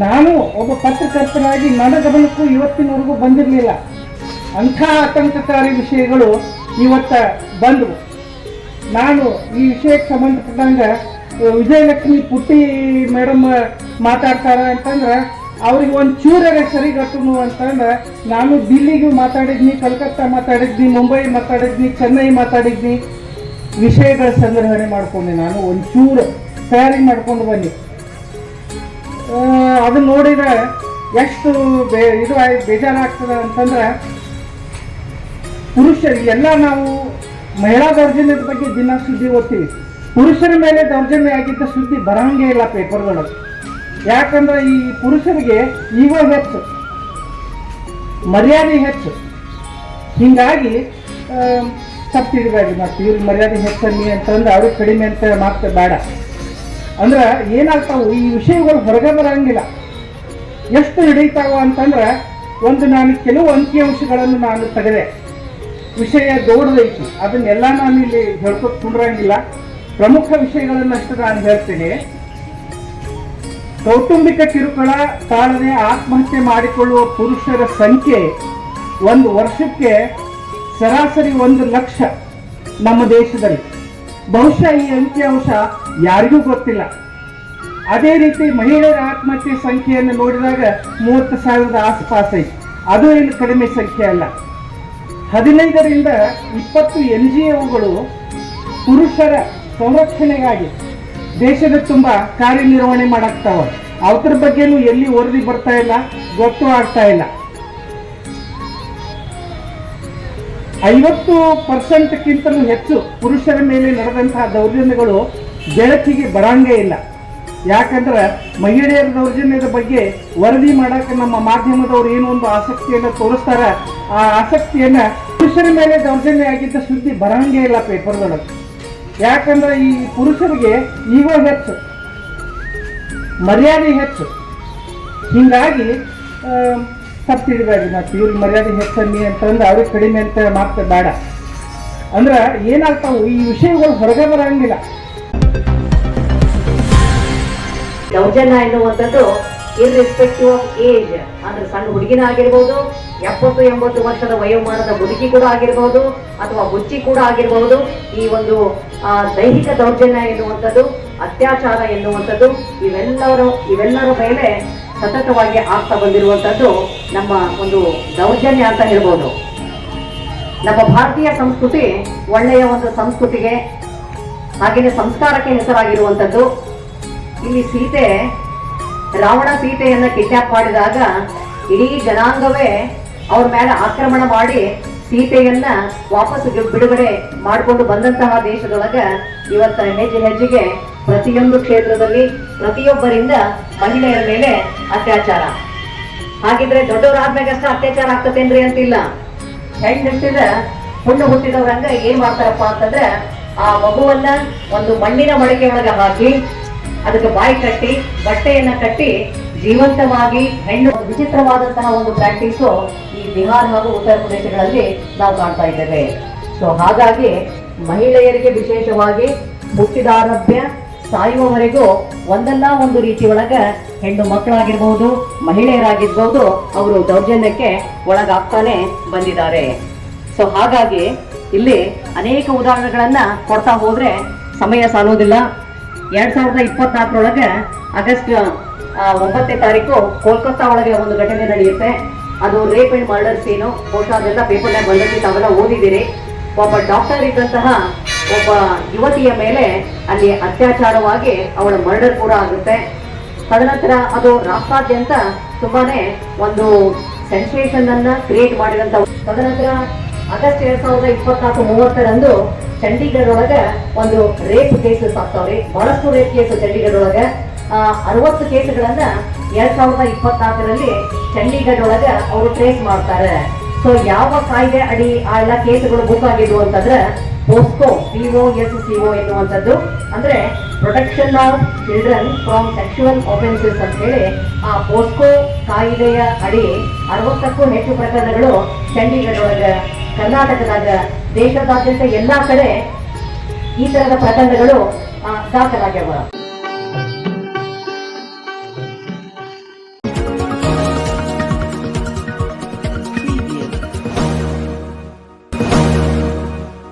ನಾನು ಒಬ್ಬ ಪತ್ರಕರ್ತನಾಗಿ ನನ್ನ ಗಮನಕ್ಕೂ ಇವತ್ತಿನವರೆಗೂ ಬಂದಿರಲಿಲ್ಲ. ಅಂಥ ಆತಂಕಕಾರಿ ವಿಷಯಗಳು ಇವತ್ತ ಬಂದವು. ನಾನು ಈ ವಿಷಯಕ್ಕೆ ಸಂಬಂಧಪಟ್ಟಂಗೆ ವಿಜಯಲಕ್ಷ್ಮಿ ಪುಟ್ಟಿ ಮೇಡಮ್ ಮಾತಾಡ್ತಾರ ಅಂತಂದ್ರೆ ಅವ್ರಿಗೆ ಒಂದು ಚೂರರೆ ಸರಿಗಟ್ಟನು ಅಂತಂದ್ರೆ ನಾನು ದಿಲ್ಲಿಗೂ ಮಾತಾಡಿದ್ನಿ, ಕಲ್ಕತ್ತಾ ಮಾತಾಡಿದ್ನಿ, ಮುಂಬೈ ಮಾತಾಡಿದ್ನಿ, ಚೆನ್ನೈ ಮಾತಾಡಿದ್ನಿ, ವಿಷಯಗಳ ಸಂಗ್ರಹಣೆ ಮಾಡ್ಕೊಂಡೆ. ನಾನು ಒಂದು ಚೂರು ತಯಾರಿ ಮಾಡ್ಕೊಂಡು ಬನ್ನಿ. ಅದನ್ನ ನೋಡಿದ್ರೆ ಎಷ್ಟು ಇದು ಬೇಜಾರಾಗ್ತದೆ ಅಂತಂದ್ರೆ, ಪುರುಷರು ಎಲ್ಲ ನಾವು ಮಹಿಳಾ ದೌರ್ಜನ್ಯದ ಬಗ್ಗೆ ದಿನ ಸುದ್ದಿ ಓದ್ತೀವಿ. ಪುರುಷರ ಮೇಲೆ ದೌರ್ಜನ್ಯ ಆಗಿದ್ದ ಸುದ್ದಿ ಬರಂಗೇ ಇಲ್ಲ ಪೇಪರ್ಗಳು. ಯಾಕಂದ್ರೆ ಈ ಪುರುಷರಿಗೆ ಈಗೋ ಹೆಚ್ಚು, ಮರ್ಯಾದೆ ಹೆಚ್ಚು. ಹೀಗಾಗಿ ತಪ್ಪಿಡಬೇಡಿ, ಮತ್ತು ಇವ್ರಿಗೆ ಮರ್ಯಾದೆ ಹೆಚ್ಚನ್ನಿ ಅಂತಂದ್ರೆ ಅವ್ರಿಗೆ ಕಡಿಮೆ ಅಂತ ಮಾತ್ರ ಬೇಡ. ಅಂದ್ರೆ ಏನಾಗ್ತಾವು ಈ ವಿಷಯಗಳು ಹೊರಗೆ ಬರಂಗಿಲ್ಲ. ಎಷ್ಟು ಹಿಡಿತಾವ ಅಂತಂದ್ರೆ, ಒಂದು ನಾನು ಕೆಲವು ಅಂಕಿಅಂಶಗಳನ್ನು ನಾನು ತೆಗೆದೆ. ವಿಷಯ ದೊಡ್ಡದೈತಿ, ಅದನ್ನೆಲ್ಲ ನಾನು ಇಲ್ಲಿ ಹೇಳ್ಕೊತ ಕುಂಡ್ರಂಗಿಲ್ಲ. ಪ್ರಮುಖ ವಿಷಯಗಳನ್ನಷ್ಟು ನಾನು ಹೇಳ್ತೀನಿ. ಕೌಟುಂಬಿಕ ಕಿರುಕುಳ ತಾಳದೆ ಆತ್ಮಹತ್ಯೆ ಮಾಡಿಕೊಳ್ಳುವ ಪುರುಷರ ಸಂಖ್ಯೆ ಒಂದು ವರ್ಷಕ್ಕೆ ಸರಾಸರಿ 1 ಲಕ್ಷ ನಮ್ಮ ದೇಶದಲ್ಲಿ. ಬಹುಶಃ ಈ ಅಂಕಿಅಂಶ ಯಾರಿಗೂ ಗೊತ್ತಿಲ್ಲ. ಅದೇ ರೀತಿ ಮಹಿಳೆಯರ ಆತ್ಮಹತ್ಯೆ ಸಂಖ್ಯೆಯನ್ನು ನೋಡಿದಾಗ 30,000 ಆಸ್ಪಾಸ್ ಐತಿ. ಅದು ಏನು ಕಡಿಮೆ ಸಂಖ್ಯೆ ಅಲ್ಲ. 15ರಿಂದ 20 NGOಗಳು ಪುರುಷರ ಸಂರಕ್ಷಣೆಗಾಗಿ ದೇಶದ ತುಂಬ ಕಾರ್ಯನಿರ್ವಹಣೆ ಮಾಡಾಕ್ತಾವ. ಅವ್ರ ಬಗ್ಗೆನೂ ಎಲ್ಲಿ ವರದಿ ಬರ್ತಾ ಇಲ್ಲ, ಗೊತ್ತು ಆಗ್ತಾ ಇಲ್ಲ. 50%ಕ್ಕಿಂತಲೂ ಹೆಚ್ಚು ಪುರುಷರ ಮೇಲೆ ನಡೆದಂತಹ ದೌರ್ಜನ್ಯಗಳು ಬೆಳಕಿಗೆ ಬರಂಗೇ ಇಲ್ಲ. ಯಾಕಂದ್ರೆ ಮಹಿಳೆಯರ ದೌರ್ಜನ್ಯದ ಬಗ್ಗೆ ವರದಿ ಮಾಡಕ್ಕೆ ನಮ್ಮ ಮಾಧ್ಯಮದವರು ಏನೋ ಒಂದು ಆಸಕ್ತಿಯನ್ನು ತೋರಿಸ್ತಾರ. ಆ ಆಸಕ್ತಿಯನ್ನ ಪುರುಷರ ಮೇಲೆ ದೌರ್ಜನ್ಯ ಆಗಿದ್ದ ಸುದ್ದಿ ಬರಂಗೇ ಇಲ್ಲ ಪೇಪರ್ಗಳು. ಯಾಕಂದ್ರೆ ಈ ಪುರುಷರಿಗೆ ಈಗೋ ಹೆಚ್ಚು, ಮರ್ಯಾದೆ ಹೆಚ್ಚು. ಹೀಗಾಗಿ ತಪ್ಪಿಡಬೇಡಿ, ಮತ್ತು ಇವ್ರಿಗೆ ಮರ್ಯಾದೆ ಹೆಚ್ಚನ್ನಿ ಅಂತಂದ್ರೆ ಅವ್ರಿಗೆ ಕಡಿಮೆ ಅಂತ ಮಾತ್ರ ಬೇಡ. ಅಂದ್ರೆ ಏನಾಗ್ತಾವು ಈ ವಿಷಯಗಳು ಹೊರಗೆ ಬರಂಗಿಲ್ಲ. ದೌರ್ಜನ್ಯ ಎನ್ನುವಂಥದ್ದು ಇರ್ರೆಸ್ಪೆಕ್ಟಿವ್ ಆಫ್ ಏಜ್, ಅಂದ್ರೆ ಸಣ್ಣ ಹುಡುಗಿನ ಆಗಿರ್ಬೋದು, 70-80 ವರ್ಷದ ವಯೋಮಾನದ ಮುದುಕಿ ಕೂಡ ಆಗಿರ್ಬೋದು, ಅಥವಾ ಬುಚ್ಚಿ ಕೂಡ ಆಗಿರ್ಬೋದು. ಈ ಒಂದು ದೈಹಿಕ ದೌರ್ಜನ್ಯ ಎನ್ನುವಂಥದ್ದು, ಅತ್ಯಾಚಾರ ಎನ್ನುವಂಥದ್ದು ಇವೆಲ್ಲರ ಮೇಲೆ ಸತತವಾಗಿ ಆಗ್ತಾ ಬಂದಿರುವಂಥದ್ದು ನಮ್ಮ ಒಂದು ದೌರ್ಜನ್ಯ ಅಂತ ಹೇಳ್ಬೋದು. ನಮ್ಮ ಭಾರತೀಯ ಸಂಸ್ಕೃತಿ ಒಳ್ಳೆಯ ಒಂದು ಸಂಸ್ಕೃತಿಗೆ ಹಾಗೆಯೇ ಸಂಸ್ಕಾರಕ್ಕೆ ಹೆಸರಾಗಿರುವಂಥದ್ದು. ಇಲ್ಲಿ ಸೀತೆ, ರಾವಣ ಸೀತೆಯನ್ನ ಕಿಡ್ನಾಪ್ ಮಾಡಿದಾಗ ಇಡೀ ಜನಾಂಗವೇ ಅವ್ರ ಮೇಲೆ ಆಕ್ರಮಣ ಮಾಡಿ ಸೀತೆಯನ್ನ ವಾಪಸ್ ಬಿಡುಗಡೆ ಮಾಡಿಕೊಂಡು ಬಂದಂತಹ ದೇಶದೊಳಗ ಇವತ್ತ ಹೆಜ್ಜೆ ಹೆಜ್ಜೆಗೆ ಪ್ರತಿಯೊಂದು ಕ್ಷೇತ್ರದಲ್ಲಿ ಪ್ರತಿಯೊಬ್ಬರಿಂದ ಮಹಿಳೆಯರ ಮೇಲೆ ಅತ್ಯಾಚಾರ. ಹಾಗಿದ್ರೆ ದೊಡ್ಡವರಾದ್ಮೇಗಷ್ಟ ಅತ್ಯಾಚಾರ ಆಗ್ತತೇನ್ರಿ ಅಂತಿಲ್ಲ. ಹುಣ್ಣು ಹುಟ್ಟಿದವ್ರಂಗ ಏನ್ ಮಾಡ್ತಾರಪ್ಪ ಅಂತಂದ್ರೆ, ಆ ಮಗುವನ್ನ ಒಂದು ಮಣ್ಣಿನ ಮಡಿಕೆ ಒಳಗೆ ಹಾಕಿ ಅದಕ್ಕೆ ಬಾಯಿ ಕಟ್ಟಿ ಬಟ್ಟೆಯನ್ನ ಕಟ್ಟಿ ಜೀವಂತವಾಗಿ ಹೆಣ್ಣು. ವಿಚಿತ್ರವಾದಂತಹ ಒಂದು ಪ್ರಾಕ್ಟೀಸು ಈ ಬಿಹಾರ್ ಹಾಗೂ ಉತ್ತರ ಪ್ರದೇಶಗಳಲ್ಲಿ ನಾವು ಕಾಣ್ತಾ ಇದ್ದೇವೆ. ಸೊ ಹಾಗಾಗಿ ಮಹಿಳೆಯರಿಗೆ ವಿಶೇಷವಾಗಿ ಹುಟ್ಟಿದಾರಭ್ಯ ಸಾಯುವವರೆಗೂ ಒಂದಲ್ಲ ಒಂದು ರೀತಿ ಒಳಗ ಹೆಣ್ಣು ಮಕ್ಕಳಾಗಿರ್ಬಹುದು, ಮಹಿಳೆಯರಾಗಿರ್ಬಹುದು, ಅವರು ದೌರ್ಜನ್ಯಕ್ಕೆ ಒಳಗಾಗ್ತಾನೆ ಬಂದಿದ್ದಾರೆ. ಸೊ ಹಾಗಾಗಿ ಇಲ್ಲಿ ಅನೇಕ ಉದಾಹರಣೆಗಳನ್ನ ಕೊಡ್ತಾ ಹೋದ್ರೆ ಸಮಯ ಸಾಲೋದಿಲ್ಲ. 2024 ಆಗಸ್ಟ್ 9ನೇ ತಾರೀಕು ಕೋಲ್ಕತ್ತಾ ಒಳಗೆ ಒಂದು ಘಟನೆ ನಡೆಯುತ್ತೆ. ಅದು ರೇಪ್ ಅಂಡ್ ಮರ್ಡರ್ ಸೀನು. ಬಹುಶಃ ಅದೆಲ್ಲ ಪೇಪರ್ನಾಗ ಬಂದಕ್ಕೆ ತಾವೆಲ್ಲ ಓದಿದ್ದೀರಿ. ಒಬ್ಬ ಡಾಕ್ಟರ್ ಇದ್ದಂತಹ ಒಬ್ಬ ಯುವತಿಯ ಮೇಲೆ ಅಲ್ಲಿ ಅತ್ಯಾಚಾರವಾಗಿ ಅವಳ ಮರ್ಡರ್ ಕೂಡ ಆಗುತ್ತೆ. ತದನಂತರ ಅದು ರಾಷ್ಟ್ರಾದ್ಯಂತ ತುಂಬಾನೇ ಒಂದು ಸೆನ್ಸೇಷನ್ ಅನ್ನ ಕ್ರಿಯೇಟ್ ಮಾಡಿದಂತ. ತದನಂತರ ಆಗಸ್ಟ್ 2024-30 ಚಂಡೀಗಢ ಒಳಗ ಒಂದು ರೇಪ್ ಕೇಸಸ್ ಆಗ್ತಾವ್ರಿ. ಬಹಳಷ್ಟು ರೇಪ್ ಕೇಸ್ ಚಂಡೀಗಢ ಒಳಗ 60 ಕೇಸ್ಗಳನ್ನ 2024 ಚಂಡೀಗಢ ಒಳಗ ಅವರು ಟ್ರೇಸ್ ಮಾಡ್ತಾರೆ. ಸೊ ಯಾವ ಕಾಯ್ದೆ ಅಡಿ ಆ ಎಲ್ಲ ಕೇಸ್ಗಳು ಬುಕ್ ಆಗಿದ್ವು ಅಂತಂದ್ರೆ ಪೋಸ್ಕೋ, POSCO ಎನ್ನುವಂಥದ್ದು, ಅಂದ್ರೆ protection of children from sexual ಆಫೆನ್ಸಸ್ ಅಂತ ಹೇಳಿ ಆ ಪೋಸ್ಕೋ ಕಾಯ್ದೆಯ ಅಡಿ 60ಕ್ಕೂ ಹೆಚ್ಚು ಪ್ರಕರಣಗಳು ಚಂಡೀಗಢ ಒಳಗ, ಕರ್ನಾಟಕದಾಗ, ದೇಶದಾದ್ಯಂತ ಎಲ್ಲಾ ಕಡೆ ಈ ತರದ ಪ್ರಕರಣಗಳು ದಾಖಲಾಗ್ಯವ.